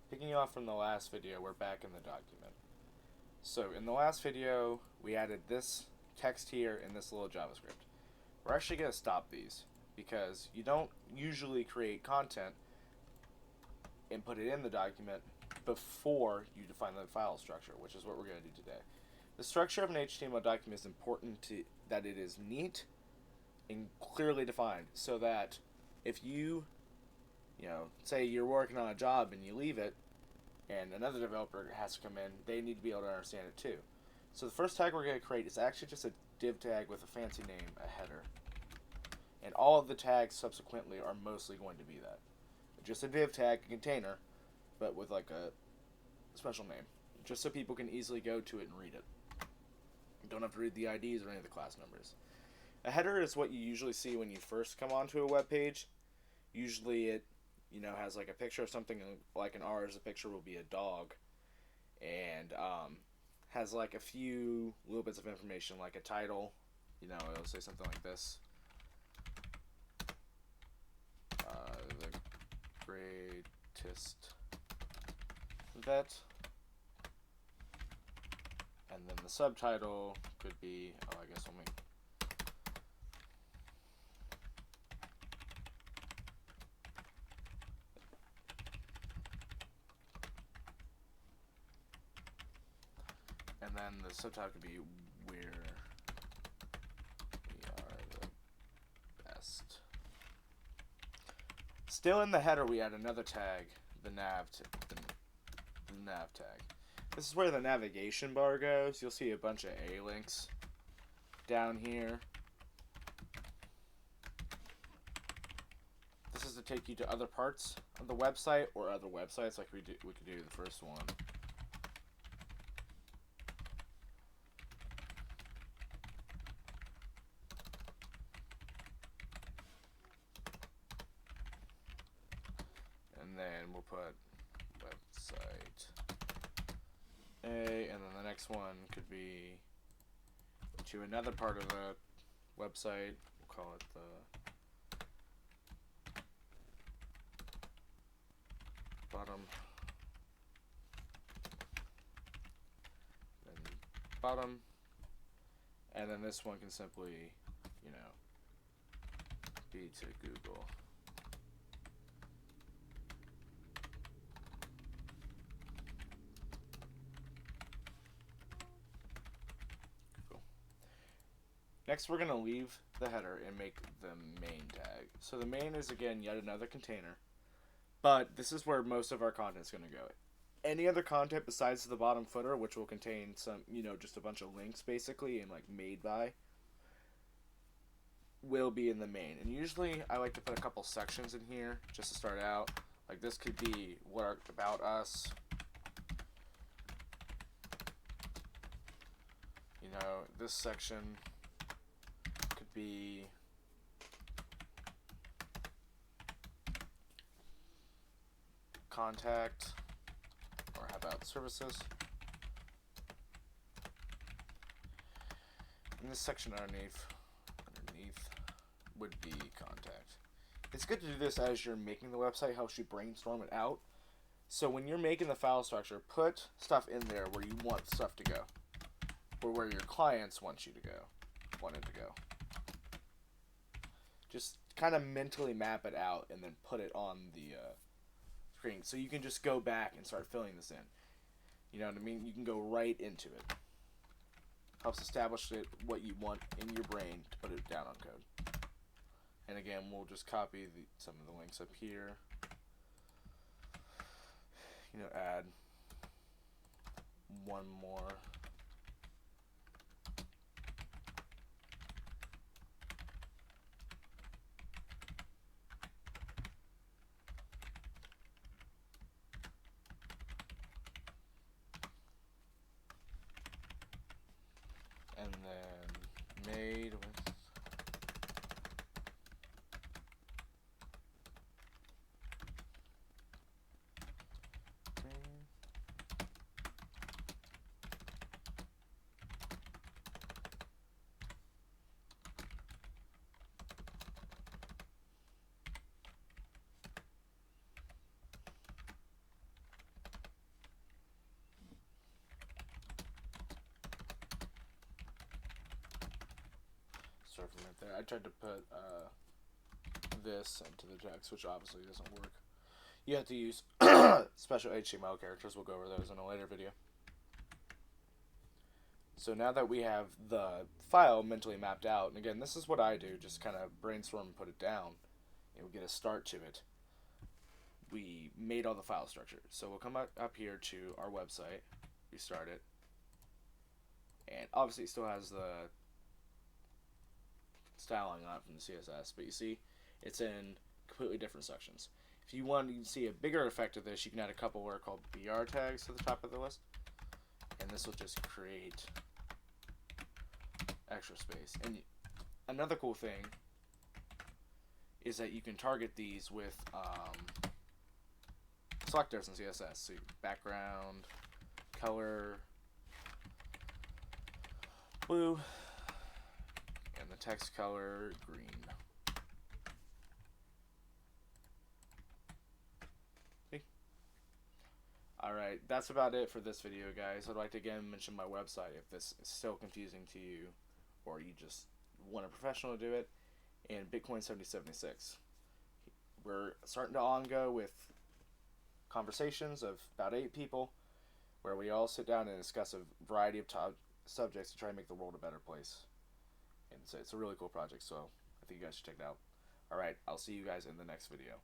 Picking off from the last video, we're back in the document. So in the last video, we added this text here in this little JavaScript. We're actually going to stop these because you don't usually create content and put it in the document before you define the file structure, which is what we're going to do today. The structure of an HTML document is important that it is neat and clearly defined so that if you say you're working on a job and you leave it and another developer has to come in, they need to be able to understand it too. So the first tag we're going to create is actually just a div tag with a fancy name, a header. And all of the tags subsequently are mostly going to be that. Just a div tag, a container, but with like a special name. Just so people can easily go to it and read it. You don't have to read the IDs or any of the class numbers. A header is what you usually see when you first come onto a web page. Usually it has like a picture of something, like in ours, the picture will be a dog, and has like a few little bits of information, like a title. It'll say something like this: the greatest vet, and then the subtitle could be, I guess let me. And then the subtitle could be "We're we are the best." Still in the header, we add another tag, the nav tag. This is where the navigation bar goes. You'll see a bunch of A links down here. This is to take you to other parts of the website or other websites, like we could do the first one. And then we'll put website A, and then the next one could be to another part of the website. We'll call it the bottom, then bottom, and then this one can simply, be to Google. Cool. Next, we're going to leave the header and make the main tag. So the main is, again, yet another container. But this is where most of our content is going to go. Any other content besides the bottom footer, which will contain some, just a bunch of links basically and like made by, will be in the main. And usually I like to put a couple sections in here just to start out. Like this could be what about us. This section could be contact, or how about services? And this section underneath would be contact. It's good to do this as you're making the website, helps you brainstorm it out. So when you're making the file structure, put stuff in there where you want stuff to go, or where your clients want it to go. Just kind of mentally map it out and then put it on the screen, so you can just go back and start filling this in. You know what I mean? You can go right into it. Helps establish what you want in your brain to put it down on code. And again, we'll just copy some of the links up here. Add one more. And then made with start from right there. I tried to put this into the text, which obviously doesn't work. You have to use special HTML characters. We'll go over those in a later video. So now that we have the file mentally mapped out, and again, this is what I do, just kind of brainstorm and put it down, and we get a start to it. We made all the file structure. So we'll come up here to our website, restart it, and obviously it still has the styling on it from the CSS, but you see it's in completely different sections. If you want to see a bigger effect of this, you can add a couple what are called BR tags to the top of the list, and this will just create extra space. And another cool thing is that you can target these with selectors in CSS. So background, color, blue, and the text color, green. See? Alright, that's about it for this video, guys. I'd like to again mention my website if this is still confusing to you, or you just want a professional to do it, and Bitcoin 7076. We're starting to on-go with conversations of about 8 people where we all sit down and discuss a variety of subjects to try to make the world a better place. And so it's a really cool project, so I think you guys should check it out. Alright, I'll see you guys in the next video.